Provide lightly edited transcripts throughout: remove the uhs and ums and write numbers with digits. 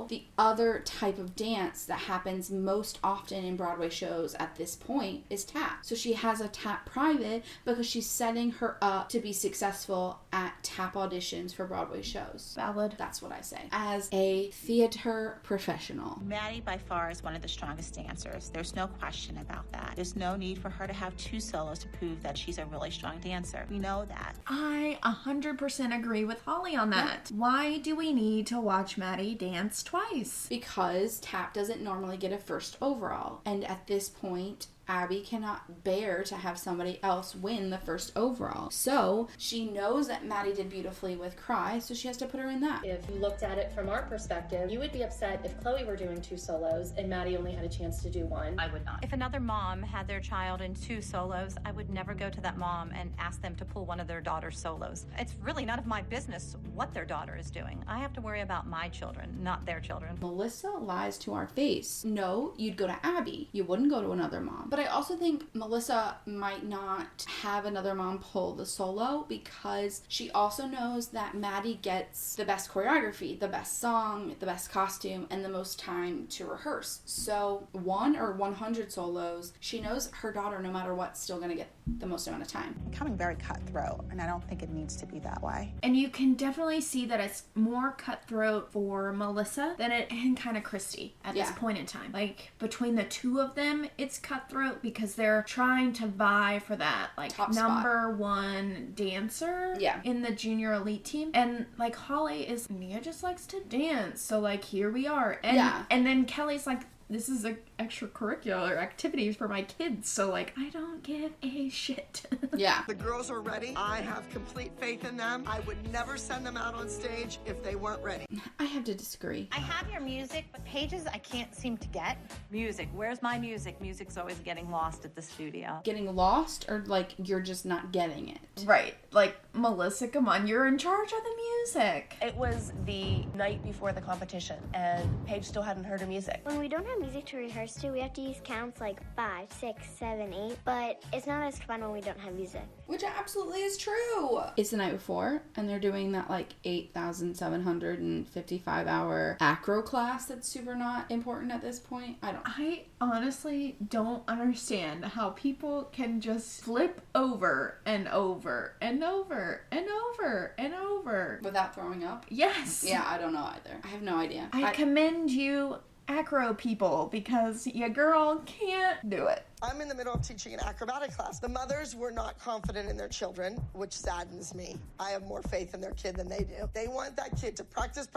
The other type of dance that happens most often in Broadway shows at this point is tap. So she has a tap private because she's setting her up to be successful at tap auditions for Broadway shows. Valid. That's what I say. As a theater professional. Maddie by far is one of the strongest dancers. There's no question about that. There's no need for her to have 2 solos to prove that she's a really strong dancer. We know that. I 100% agree with Holly on that. Yeah. Why do we need to watch Maddie dance twice? Because tap doesn't normally get a first overall. And at this point, Abby cannot bear to have somebody else win the first overall. So she knows that Maddie did beautifully with Cry, so she has to put her in that. If you looked at it from our perspective, you would be upset if Chloe were doing 2 solos and Maddie only had a chance to do 1. I would not. If another mom had their child in 2 solos, I would never go to that mom and ask them to pull one of their daughter's solos. It's really none of my business what their daughter is doing. I have to worry about my children, not their children. Melissa lies to our face. No, you'd go to Abby. You wouldn't go to another mom. But I also think Melissa might not have another mom pull the solo because she also knows that Maddie gets the best choreography, the best song, the best costume, and the most time to rehearse. So 1 or 100 solos, she knows her daughter, no matter what, still going to get the most amount of time. Becoming very cutthroat, and I don't think it needs to be that way. And you can definitely see that it's more cutthroat for Melissa than it and kind of Christy at this point in time. Like between the two of them, it's cutthroat because they're trying to vie for that like top number spot. 1 dancer in the junior elite team. And like Holly is, Nia just likes to dance, so like here we are. And then Kelly's like, this is an extracurricular activities for my kids, so like I don't give a shit. The girls are ready. I have complete faith in them. I would never send them out on stage if they weren't ready. I have to disagree. I have your music, but pages I can't seem to get. Music. Where's my music? Music's always getting lost at the studio. Getting lost, or like you're just not getting it? Right. Like, Melissa, come on, you're in charge of the music. It was the night before the competition, and Paige still hadn't heard her music. When we don't have music to rehearse to, we have to use counts like 5, 6, 7, 8, but it's not as fun when we don't have music. Which absolutely is true. It's the night before, and they're doing that like 8,755 hour acro class that's super not important at this point. I honestly don't understand how people can just flip over and over and over and over and over. Without throwing up? Yes. Yeah, I don't know either. I have no idea. I commend you, acro people, because your girl can't do it. I'm in the middle of teaching an acrobatic class. The mothers were not confident in their children, which saddens me. I have more faith in their kid than they do. They want that kid to practice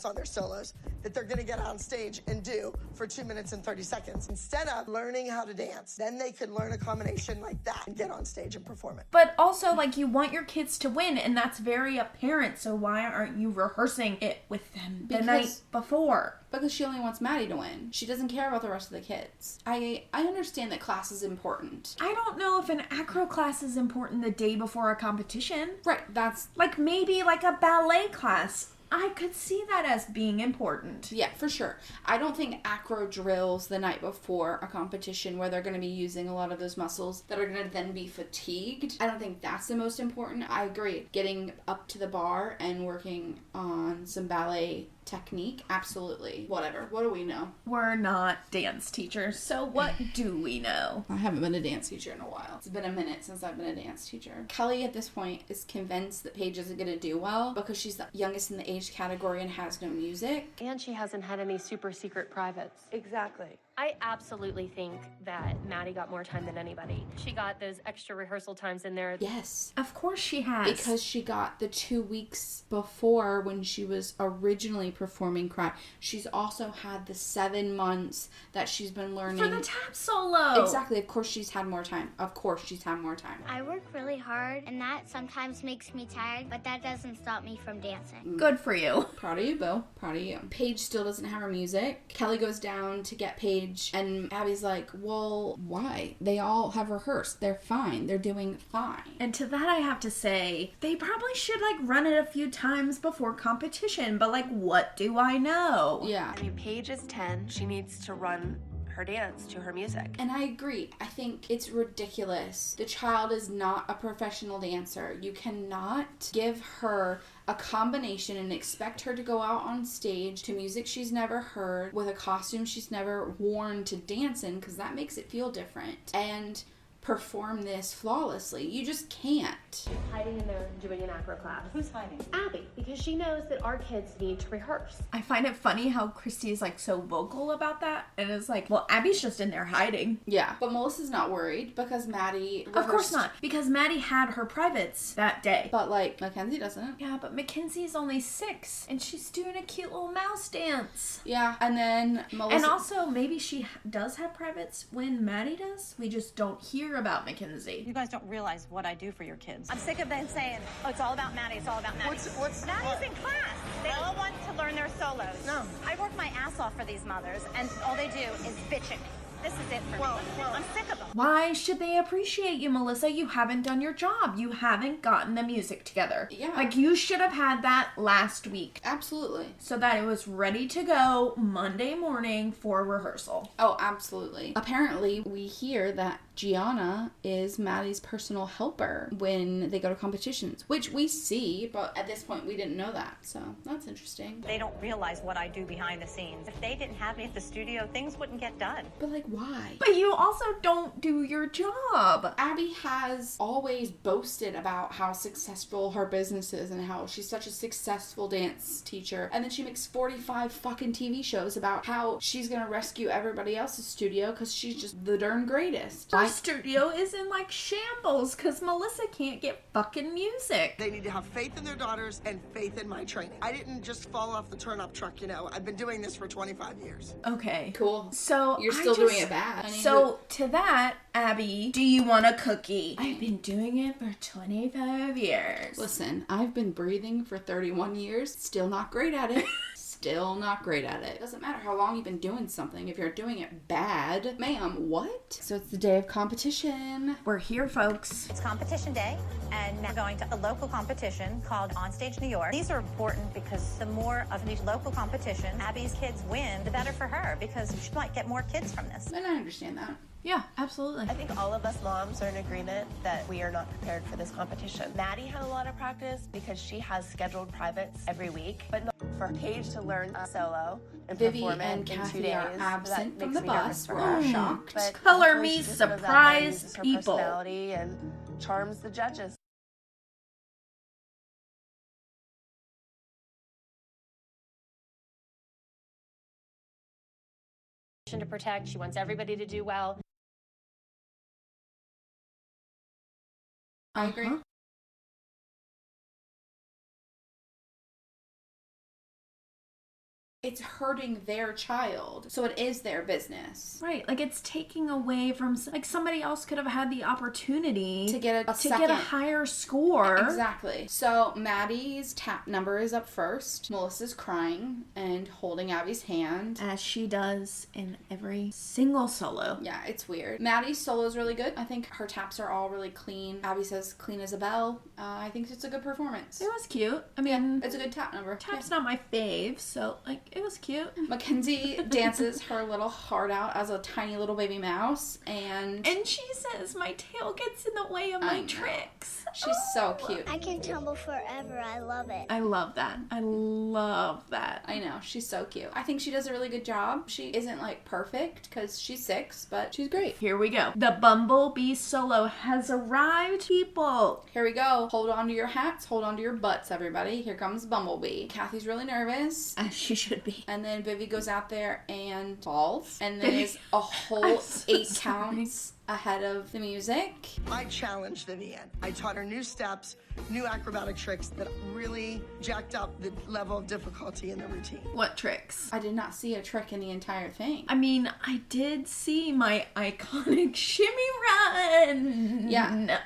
on their solos that they're going to get on stage and do for 2 minutes and 30 seconds instead of learning how to dance. Then they could learn a combination like that and get on stage and perform it. But also, like, you want your kids to win, and that's very apparent, so why aren't you rehearsing it with them the night before? Because she only wants Maddie to win. She doesn't care about the rest of the kids. I understand that class is important. I don't know if an acro class is important the day before a competition. Right, that's... Like, maybe like a ballet class. I could see that as being important. Yeah, for sure. I don't think acro drills the night before a competition where they're going to be using a lot of those muscles that are going to then be fatigued. I don't think that's the most important. I agree. Getting up to the bar and working on some ballet technique, absolutely. Whatever. What do we know? We're not dance teachers, so what do we know? I haven't been a dance teacher in a while. It's been a minute since I've been a dance teacher. Kelly at this point is convinced that Paige isn't going to do well because she's the youngest in the age category and has no music. And she hasn't had any super secret privates. Exactly. I absolutely think that Maddie got more time than anybody. She got those extra rehearsal times in there. Yes. Of course she has. Because she got the 2 weeks before when she was originally performing Cry. She's also had the 7 months that she's been learning. For the tap solo. Exactly. Of course she's had more time. I work really hard, and that sometimes makes me tired, but that doesn't stop me from dancing. Good for you. Proud of you, Bill. Proud of you. Paige still doesn't have her music. Kelly goes down to get Paige, and Abby's like, well, why? They all have rehearsed. They're fine. They're doing fine. And to that I have to say, they probably should like run it a few times before competition, but like, what do I know? Yeah. I mean, Paige is 10. She needs to run her dance to her music. And I agree. I think it's ridiculous. The child is not a professional dancer. You cannot give her a combination and expect her to go out on stage to music she's never heard with a costume she's never worn to dance in, because that makes it feel different, and perform this flawlessly. You just can't. Hiding in there doing an acro class. Who's hiding? Abby, because she knows that our kids need to rehearse. I find it funny how Christy is like so vocal about that, and it's like, well, Abby's just in there hiding. Yeah, but Melissa's not worried because Maddie rehearsed. Of course not, because Maddie had her privates that day. But like Mackenzie doesn't. Yeah, but Mackenzie's only 6 and she's doing a cute little mouse dance. Yeah, and then Melissa. And also maybe she does have privates when Maddie does. We just don't hear about Mackenzie. You guys don't realize what I do for your kids. I'm sick of them saying, oh, it's all about Maddie, it's all about Maddie. Maddie's in class. They all want to learn their solos. No. I work my ass off for these mothers, and all they do is bitch at me. This is it for me. I'm sick of them. Why should they appreciate you, Melissa? You haven't done your job. You haven't gotten the music together. Yeah. Like, you should have had that last week. Absolutely. So that it was ready to go Monday morning for rehearsal. Oh, absolutely. Apparently, we hear that Gianna is Maddie's personal helper when they go to competitions, which we see, but at this point we didn't know that, so that's interesting. They don't realize what I do behind the scenes. If they didn't have me at the studio, things wouldn't get done. But like, why? But you also don't do your job. Abby has always boasted about how successful her business is and how she's such a successful dance teacher, and then she makes 45 fucking TV shows about how she's gonna rescue everybody else's studio because she's just the darn greatest. Her studio is in like shambles because Melissa can't get fucking music. They need to have faith in their daughters and faith in my training. I didn't just fall off the turn-up truck, you know. I've been doing this for 25 years. Okay. Cool. So you're still doing it bad. So to that, Abby, do you want a cookie? I've been doing it for 25 years. Listen, I've been breathing for 31 years, still not great at it. Still not great at it. Doesn't matter how long you've been doing something. If you're doing it bad, ma'am, what? So it's the day of competition. We're here, folks. It's competition day, and we're going to a local competition called Onstage New York. These are important because the more of these local competitions Abby's kids win, the better for her, because she might get more kids from this. And I understand that. Yeah, absolutely. I think all of us moms are in agreement that we are not prepared for this competition. Maddie had a lot of practice because she has scheduled privates every week, but not for Paige to learn solo and Vivi perform and in 2 Kathy days. are absent from the makes me nervous bus. for We're her. all shocked. But Color hopefully me she just knows that and surprise uses her people. personality and charms the judges. To protect, she wants everybody to do well. I agree. It's hurting their child, so it is their business. Right, like it's taking away from, like, somebody else could have had the opportunity to get a higher score. Exactly. So Maddie's tap number is up first. Melissa's crying and holding Abby's hand, as she does in every single solo. Yeah, it's weird. Maddie's solo is really good. I think her taps are all really clean. Abby says clean as a bell. I think it's a good performance. It was cute. I mean, it's a good tap number. Tap's not my fave, so like it was cute. Mackenzie dances her little heart out as a tiny little baby mouse, and she says my tail gets in the way of my tricks. She's so cute. I can tumble forever. I love it. I love that. I love that. I know. She's so cute. I think she does a really good job. She isn't like perfect because she's 6, but she's great. Here we go. The Bumblebee solo has arrived, people. Here we go. Hold on to your hats. Hold on to your butts, everybody. Here comes Bumblebee. Kathy's really nervous. As she should be. And then Vivi goes out there and falls. And there's a whole 8 counts ahead of the music. I challenged Vivienne. I taught her new steps, new acrobatic tricks that really jacked up the level of difficulty in the routine. What tricks? I did not see a trick in the entire thing. I mean, I did see my iconic shimmy run. Yeah.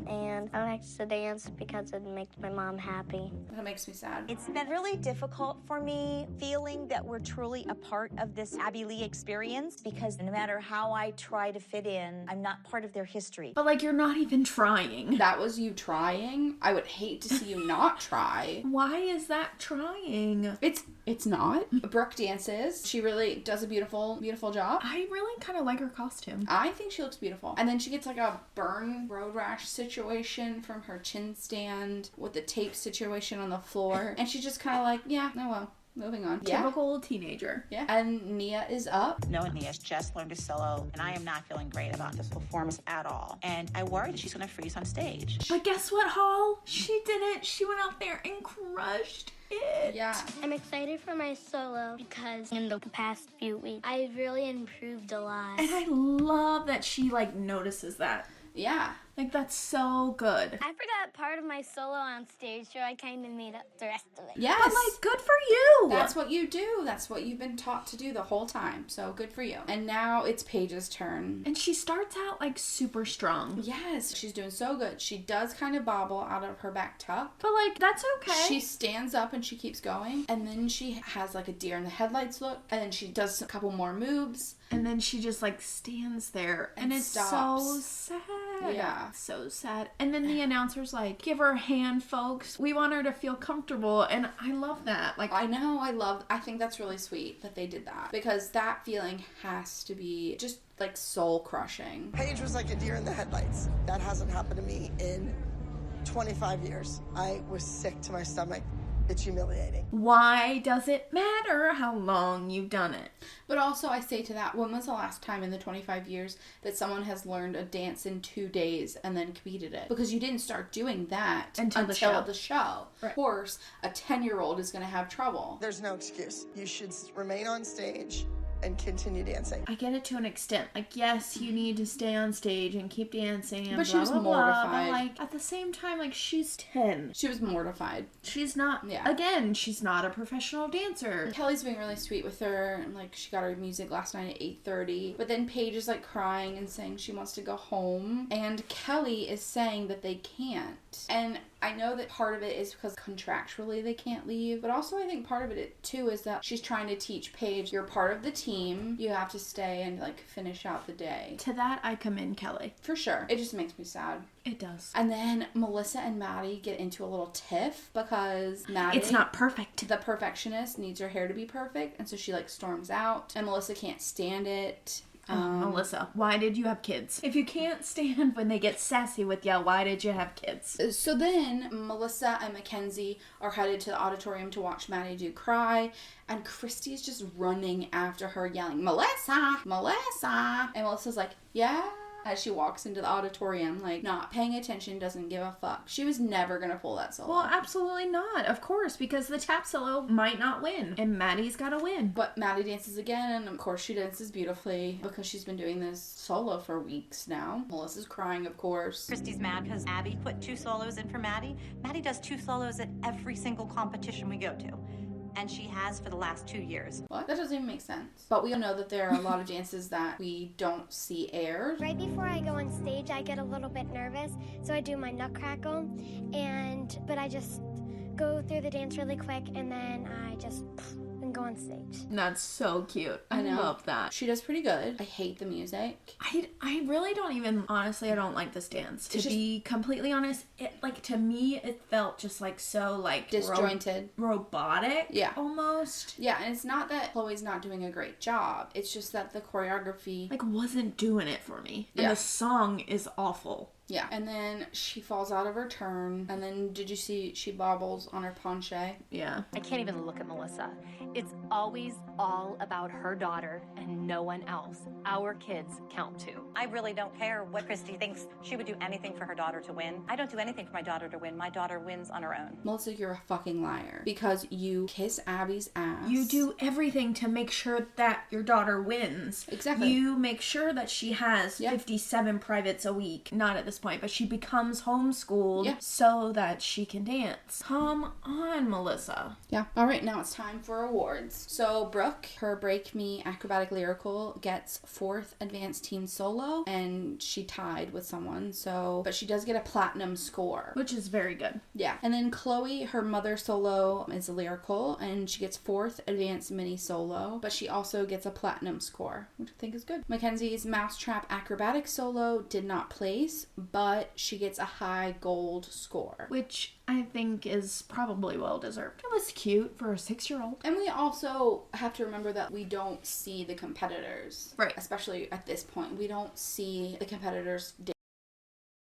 and I like to dance because it makes my mom happy. That makes me sad. It's been really difficult for me feeling that we're truly a part of this Abby Lee experience because no matter how I try to fit in, I'm not part of their history. But like, you're not even trying. That was you trying. I would hate to see you not try. Why is that trying? It's not. Brooke dances. She really does a beautiful job. I really kind of like her costume. I think she looks beautiful. And then she gets like a burn road rash situation from her chin stand with the tape situation on the floor. And she's just kind of like, yeah, oh well. Moving on. Typical teenager. Yeah. And Nia is up. No, Nia's just learned to solo, and I am not feeling great about this performance at all. And I worry that she's going to freeze on stage. But guess what, Hall? She didn't. She went out there and crushed it. Yeah. I'm excited for my solo because in the past few weeks, I've really improved a lot. And I love that she, like, notices that. Yeah. Like, that's so good. I forgot part of my solo on stage, so I kind of made up the rest of it. Yes. But, like, good for you. That's what you do. That's what you've been taught to do the whole time. So good for you. And now it's Paige's turn. And she starts out, like, super strong. Yes. She's doing so good. She does kind of bobble out of her back tuck. But, like, that's okay. She stands up and she keeps going. And then she has, like, a deer in the headlights look. And then she does a couple more moves. And then she just, like, stands there. And it's stops. so sad. Yeah. So sad. And then the announcer's like, give her a hand, folks. We want her to feel comfortable. And I love that. Like, I know. I think that's really sweet that they did that. Because that feeling has to be just, like, soul crushing. Paige was like a deer in the headlights. That hasn't happened to me in 25 years. I was sick to my stomach. It's humiliating. why does it matter how long you've done it? But also, I say to that, when was the last time in the 25 years that someone has learned a dance in 2 days and then competed it? Because you didn't start doing that until the show. Right. Of course, a 10-year-old is going to have trouble. There's no excuse. You should remain on stage and continue dancing. I get it to an extent. Like, yes, you need to stay on stage and keep dancing and but blah, she was blah, mortified. blah. But, like, at the same time, like, she's 10. She was mortified. She's not, again, she's not a professional dancer. Kelly's being really sweet with her, and, like, she got her music last night at 8:30. But then Paige is, like, crying and saying she wants to go home. And Kelly is saying that they can't. And I know that part of it is because contractually they can't leave, but also I think part of it too is that she's trying to teach Paige, you're part of the team, you have to stay and, like, finish out the day. To that, I commend Kelly. For sure. It just makes me sad. It does. And then Melissa and Maddie get into a little tiff because Maddie, it's not perfect. The perfectionist, needs her hair to be perfect, and so she, like, storms out, and Melissa can't stand it. Melissa, why did you have kids? If you can't stand when they get sassy with you, why did you have kids? So then Melissa and Mackenzie are headed to the auditorium to watch Maddie do Cry, and Christy is just running after her yelling, Melissa! Melissa! And Melissa's like, yeah? As she walks into the auditorium, like, not paying attention, doesn't give a fuck. She was never gonna pull that solo. Well, absolutely not. Of course, because the tap solo might not win, and Maddie's gotta win. But Maddie dances again, and of course she dances beautifully because she's been doing this solo for weeks now. Melissa's crying, of course. Christy's mad because Abby put 2 solos in for Maddie. Maddie does 2 solos at every single competition we go to. And she has for the last 2 years. What? That doesn't even make sense. But we all know that there are a lot of dances that we don't see aired. Right before I go on stage, I get a little bit nervous, so I do my nutcrackle, but I just go through the dance really quick, and then I just and go on stage. That's so cute. I love that. She does pretty good. I hate the music. I really don't even, honestly, I don't like this dance. To be completely honest, it, like, to me, it felt just, like, so, like, disjointed. Robotic. Yeah. Almost. Yeah, and it's not that Chloe's not doing a great job. It's just that the choreography, like, wasn't doing it for me. And the song is awful. Yeah. And then she falls out of her turn. And then did you see she bobbles on her penché? Yeah. I can't even look at Melissa. It's always all about her daughter and no one else. Our kids count too. I really don't care what Christy thinks. She would do anything for her daughter to win. I don't do anything for my daughter to win. My daughter wins on her own. Melissa, you're a fucking liar. Because you kiss Abby's ass. You do everything to make sure that your daughter wins. Exactly. You make sure that she has 57 privates a week. Not at this point, but she becomes homeschooled so that she can dance. Come on, Melissa. Yeah. All right, now it's time for awards. So Brooke, her Break Me Acrobatic Lyrical gets 4th Advanced Teen Solo, and she tied with someone, but she does get a platinum score. Which is very good. Yeah. And then Chloe, her Mother Solo is a lyrical, and she gets 4th Advanced Mini Solo, but she also gets a platinum score, which I think is good. Mackenzie's Mousetrap Acrobatic Solo did not place, but she gets a high gold score. Which I think is probably well deserved. It was cute for a 6-year-old. And we also have to remember that we don't see the competitors. Right. Especially at this point. We don't see the competitors